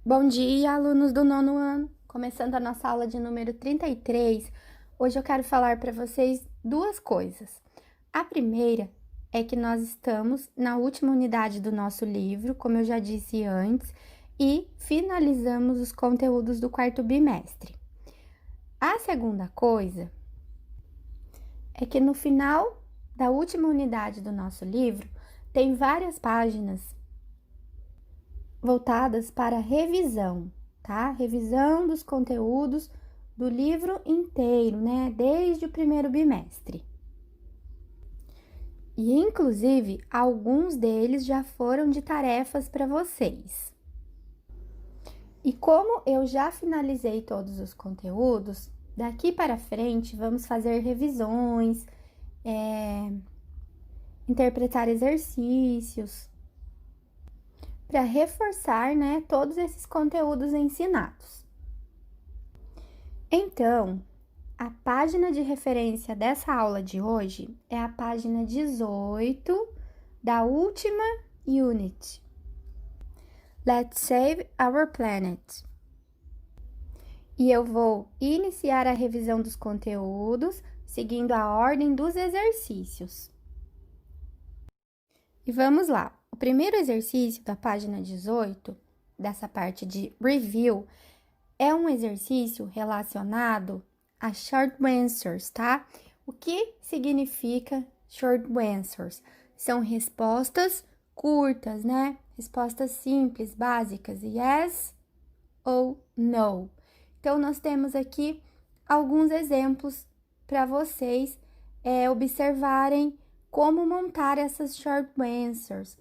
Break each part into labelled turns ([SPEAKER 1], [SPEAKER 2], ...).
[SPEAKER 1] Bom dia, alunos do nono ano! Começando a nossa aula de número 33, hoje eu quero falar para vocês duas coisas. A primeira é que nós estamos na última unidade do nosso livro, como eu já disse antes, e finalizamos os conteúdos do quarto bimestre. A segunda coisa é que no final da última unidade do nosso livro tem várias páginas voltadas para revisão, tá? Revisão dos conteúdos do livro inteiro, né? Desde o primeiro bimestre. E, inclusive, alguns deles já foram de tarefas para vocês. E como eu já finalizei todos os conteúdos, daqui para frente vamos fazer revisões, interpretar exercícios, para reforçar, né, todos esses conteúdos ensinados. Então, a página de referência dessa aula de hoje é a página 18 da última unit. Let's save our planet. E eu vou iniciar a revisão dos conteúdos seguindo a ordem dos exercícios. E vamos lá. O primeiro exercício da página 18, dessa parte de review, é um exercício relacionado a short answers, tá? O que significa short answers? São respostas curtas, né? Respostas simples, básicas, yes ou no. Então, nós temos aqui alguns exemplos para vocês observarem como montar essas short answers.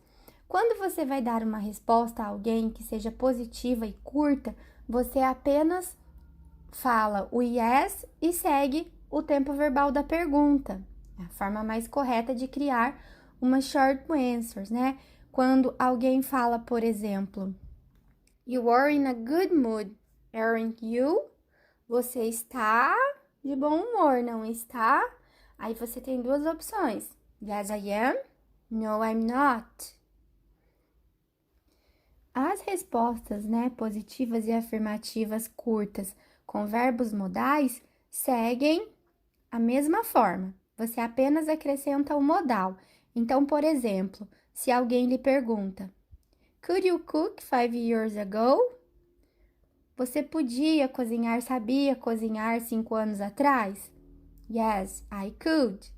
[SPEAKER 1] Quando você vai dar uma resposta a alguém que seja positiva e curta, você apenas fala o yes e segue o tempo verbal da pergunta. É a forma mais correta de criar uma short answers, né? Quando alguém fala, por exemplo, you are in a good mood, aren't you? Você está de bom humor, não está? Aí você tem duas opções. Yes, I am. No, I'm not. As respostas, né, positivas e afirmativas curtas com verbos modais seguem a mesma forma. Você apenas acrescenta o modal. Então, por exemplo, se alguém lhe pergunta: Could you cook 5 years ago? Você podia cozinhar, sabia cozinhar 5 anos atrás? Yes, I could.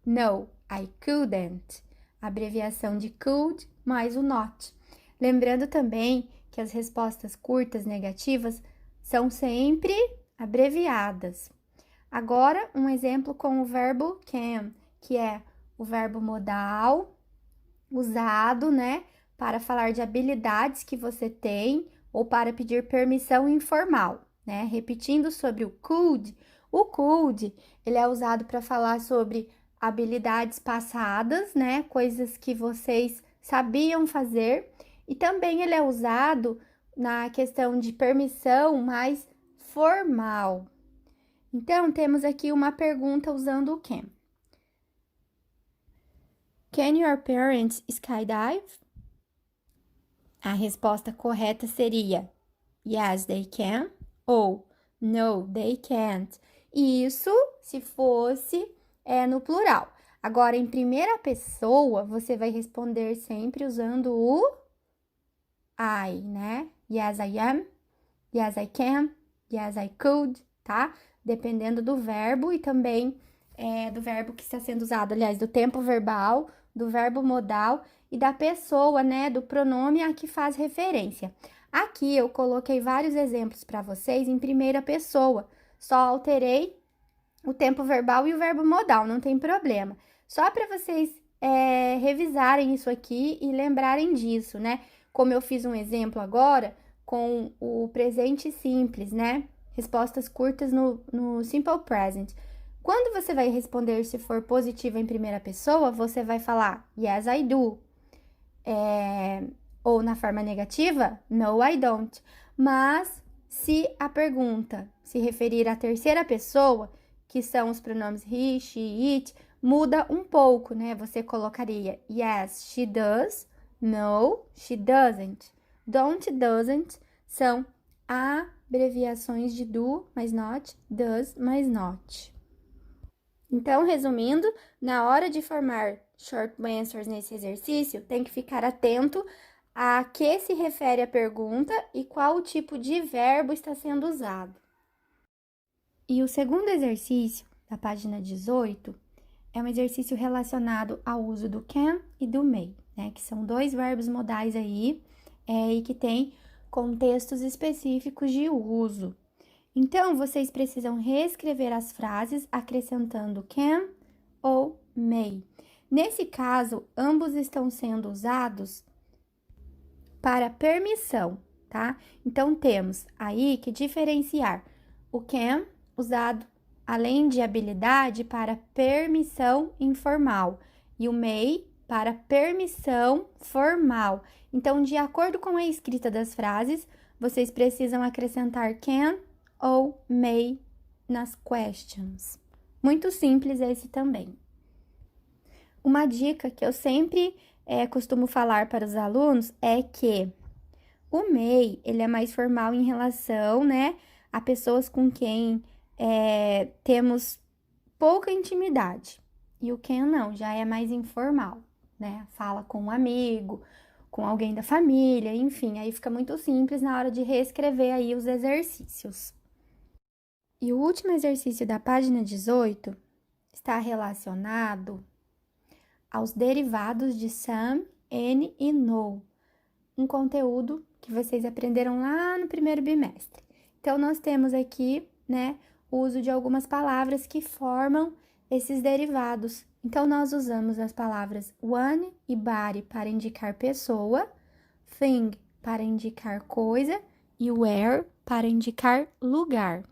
[SPEAKER 1] No, I couldn't. Abreviação de could mais o not. Lembrando também que as respostas curtas negativas são sempre abreviadas. Agora, um exemplo com o verbo can, que é o verbo modal usado, né, para falar de habilidades que você tem ou para pedir permissão informal, né? Repetindo sobre o could, ele é usado para falar sobre habilidades passadas, né? Coisas que vocês sabiam fazer, e também ele é usado na questão de permissão mais formal. Então, temos aqui uma pergunta usando o can. Can your parents skydive? A resposta correta seria yes, they can ou no, they can't. Isso se fosse no plural. Agora, em primeira pessoa, você vai responder sempre usando o I, né? Yes, I am. Yes, I can. Yes, I could, tá? Dependendo do verbo e também do verbo que está sendo usado, aliás, do tempo verbal, do verbo modal e da pessoa, né? Do pronome a que faz referência. Aqui eu coloquei vários exemplos para vocês em primeira pessoa, só alterei o tempo verbal e o verbo modal, não tem problema. Só para vocês revisarem isso aqui e lembrarem disso, né? Como eu fiz um exemplo agora com o presente simples, né? Respostas curtas no simple present. Quando você vai responder se for positiva em primeira pessoa, você vai falar yes, I do. Ou na forma negativa, no, I don't. Mas se a pergunta se referir à terceira pessoa, que são os pronomes he, she, it, muda um pouco, né? Você colocaria yes, she does. No, she doesn't. Don't, doesn't são abreviações de do mais not, does mais not. Então, resumindo, na hora de formar short answers nesse exercício, tem que ficar atento a que se refere a pergunta e qual o tipo de verbo está sendo usado. E o segundo exercício, da página 18, é um exercício relacionado ao uso do can e do may, né? Que são dois verbos modais aí, e que têm contextos específicos de uso. Então, vocês precisam reescrever as frases acrescentando can ou may. Nesse caso, ambos estão sendo usados para permissão, tá? Então, temos aí que diferenciar o can, usado além de habilidade para permissão informal, e o may para permissão formal. Então, de acordo com a escrita das frases, vocês precisam acrescentar can ou may nas questions. Muito simples esse também. Uma dica que eu sempre costumo falar para os alunos é que o may, ele é mais formal em relação, né, a pessoas com quem temos pouca intimidade. E o can não, já é mais informal, né? Fala com um amigo, com alguém da família, enfim, aí fica muito simples na hora de reescrever aí os exercícios. E o último exercício da página 18 está relacionado aos derivados de some, any e no, um conteúdo que vocês aprenderam lá no primeiro bimestre. Então, nós temos aqui, né, o uso de algumas palavras que formam esses derivados. Então, nós usamos as palavras one e body para indicar pessoa, thing para indicar coisa e where para indicar lugar.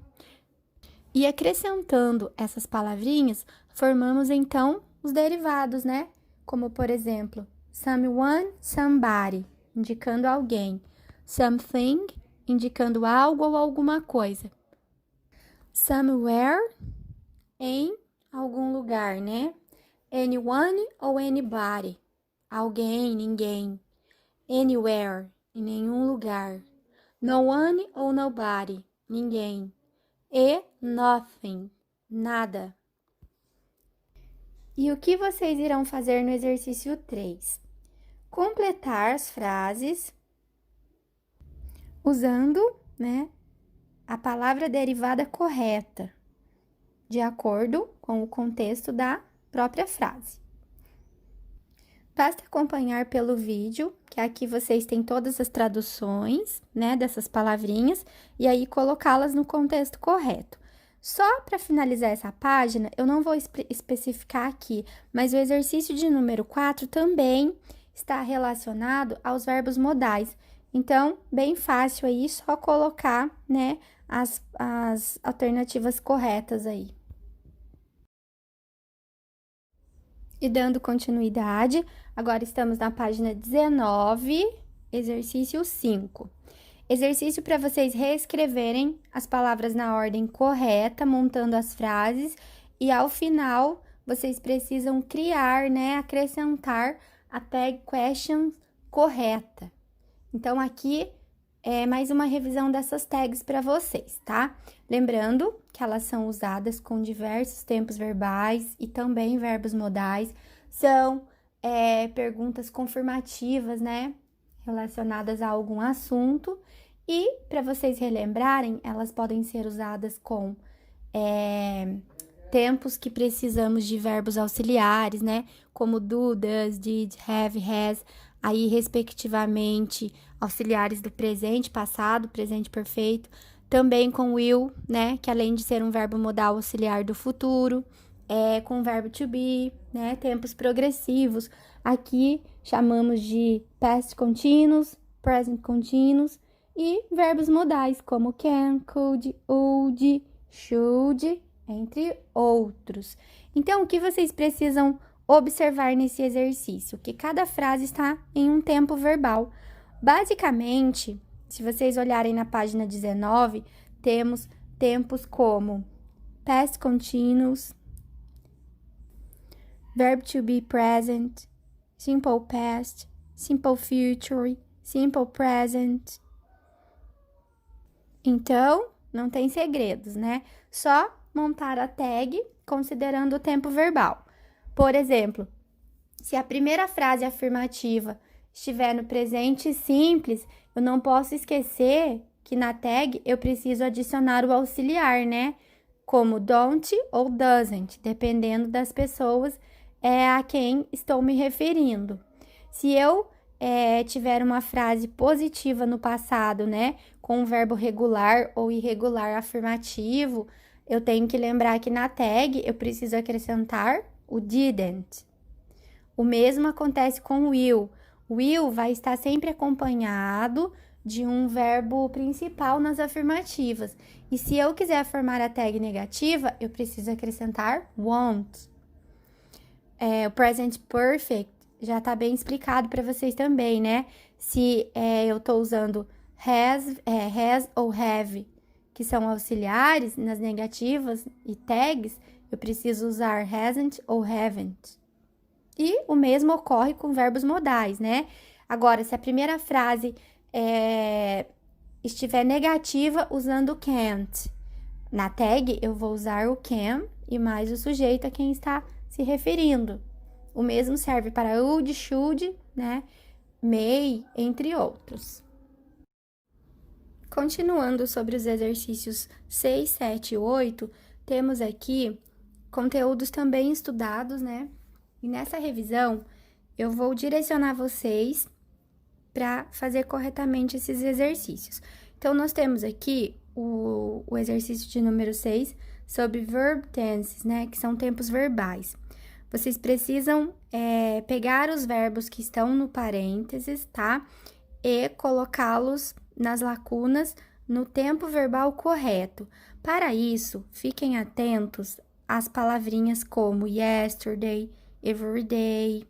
[SPEAKER 1] E acrescentando essas palavrinhas, formamos então os derivados, né? Como, por exemplo, someone, somebody, indicando alguém. Something, indicando algo ou alguma coisa. Somewhere, em algum lugar, né? Anyone ou anybody, alguém, ninguém. Anywhere, em nenhum lugar. No one ou nobody, ninguém. E nothing, nada. E o que vocês irão fazer no exercício 3? Completar as frases usando, né, a palavra derivada correta, de acordo com o contexto da própria frase. Basta acompanhar pelo vídeo, que aqui vocês têm todas as traduções, né, dessas palavrinhas, e aí colocá-las no contexto correto. Só para finalizar essa página, eu não vou especificar aqui, mas o exercício de número 4 também está relacionado aos verbos modais. Então, bem fácil aí, só colocar, né, as alternativas corretas aí. E dando continuidade, agora estamos na página 19, exercício 5. Exercício para vocês reescreverem as palavras na ordem correta, montando as frases, e ao final vocês precisam criar, né, acrescentar a tag question correta. Então, aqui é mais uma revisão dessas tags para vocês, tá? Lembrando que elas são usadas com diversos tempos verbais e também verbos modais. São perguntas confirmativas, né? Relacionadas a algum assunto. E, para vocês relembrarem, elas podem ser usadas com tempos que precisamos de verbos auxiliares, né? Como do, does, did, have, has, aí, respectivamente, auxiliares do presente, passado, presente perfeito. Também com will, né? Que além de ser um verbo modal auxiliar do futuro, com o verbo to be, né? Tempos progressivos. Aqui chamamos de past continuous, present continuous e verbos modais como can, could, would, should, entre outros. Então, o que vocês precisam observar nesse exercício? Que cada frase está em um tempo verbal. Basicamente, se vocês olharem na página 19, temos tempos como past continuous, verb to be present, simple past, simple future, simple present. Então, não tem segredos, né? Só montar a tag considerando o tempo verbal. Por exemplo, se a primeira frase afirmativa estiver no presente simples, eu não posso esquecer que na tag eu preciso adicionar o auxiliar, né? Como don't ou doesn't, dependendo das pessoas a quem estou me referindo. Se eu tiver uma frase positiva no passado, né? Com um verbo regular ou irregular afirmativo, eu tenho que lembrar que na tag eu preciso acrescentar o didn't. O mesmo acontece com will. Will vai estar sempre acompanhado de um verbo principal nas afirmativas. E se eu quiser formar a tag negativa, eu preciso acrescentar won't. O present perfect já está bem explicado para vocês também, né? Se eu estou usando has ou have, que são auxiliares nas negativas e tags, eu preciso usar hasn't ou haven't. E o mesmo ocorre com verbos modais, né? Agora, se a primeira frase estiver negativa, usando can't. Na tag, eu vou usar o can e mais o sujeito a quem está se referindo. O mesmo serve para would, should, né? May, entre outros. Continuando sobre os exercícios 6, 7 e 8, temos aqui conteúdos também estudados, né? E nessa revisão, eu vou direcionar vocês para fazer corretamente esses exercícios. Então, nós temos aqui o exercício de número 6 sobre verb tenses, né? Que são tempos verbais. Vocês precisam pegar os verbos que estão no parênteses, tá? E colocá-los nas lacunas no tempo verbal correto. Para isso, fiquem atentos às palavrinhas como yesterday, every day,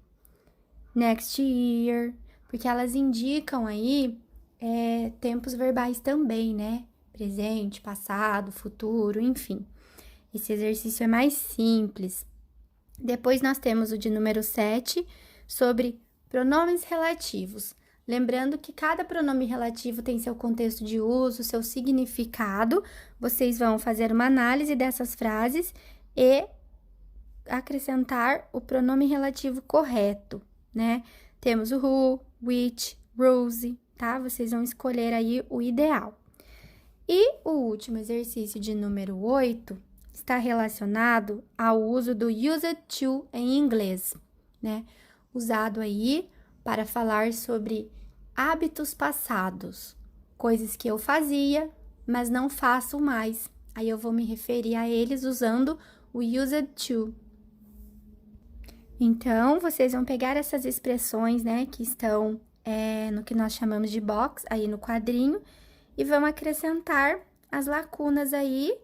[SPEAKER 1] next year, porque elas indicam aí tempos verbais também, né? Presente, passado, futuro, enfim. Esse exercício é mais simples. Depois nós temos o de número 7, sobre pronomes relativos. Lembrando que cada pronome relativo tem seu contexto de uso, seu significado. Vocês vão fazer uma análise dessas frases e acrescentar o pronome relativo correto, né? Temos o who, which, whose, tá? Vocês vão escolher aí o ideal. E o último exercício de número 8 está relacionado ao uso do used to em inglês, né? Usado aí para falar sobre hábitos passados, coisas que eu fazia, mas não faço mais. Aí eu vou me referir a eles usando o used to. Então, vocês vão pegar essas expressões, né, que estão no que nós chamamos de box, aí no quadrinho, e vão acrescentar as lacunas aí,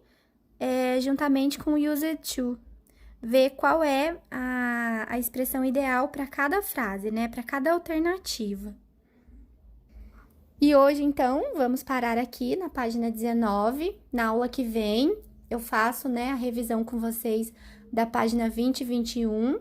[SPEAKER 1] juntamente com o used to. Ver qual é a expressão ideal para cada frase, né, para cada alternativa. E hoje, então, vamos parar aqui na página 19. Na aula que vem, eu faço, né, a revisão com vocês da página 20 e 21.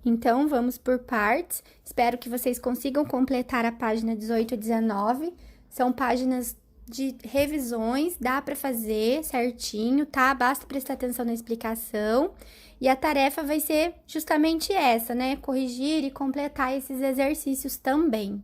[SPEAKER 1] Então, vamos por partes. Espero que vocês consigam completar a página 18 e 19. São páginas de revisões, dá para fazer certinho, tá? Basta prestar atenção na explicação. E a tarefa vai ser justamente essa, né? Corrigir e completar esses exercícios também.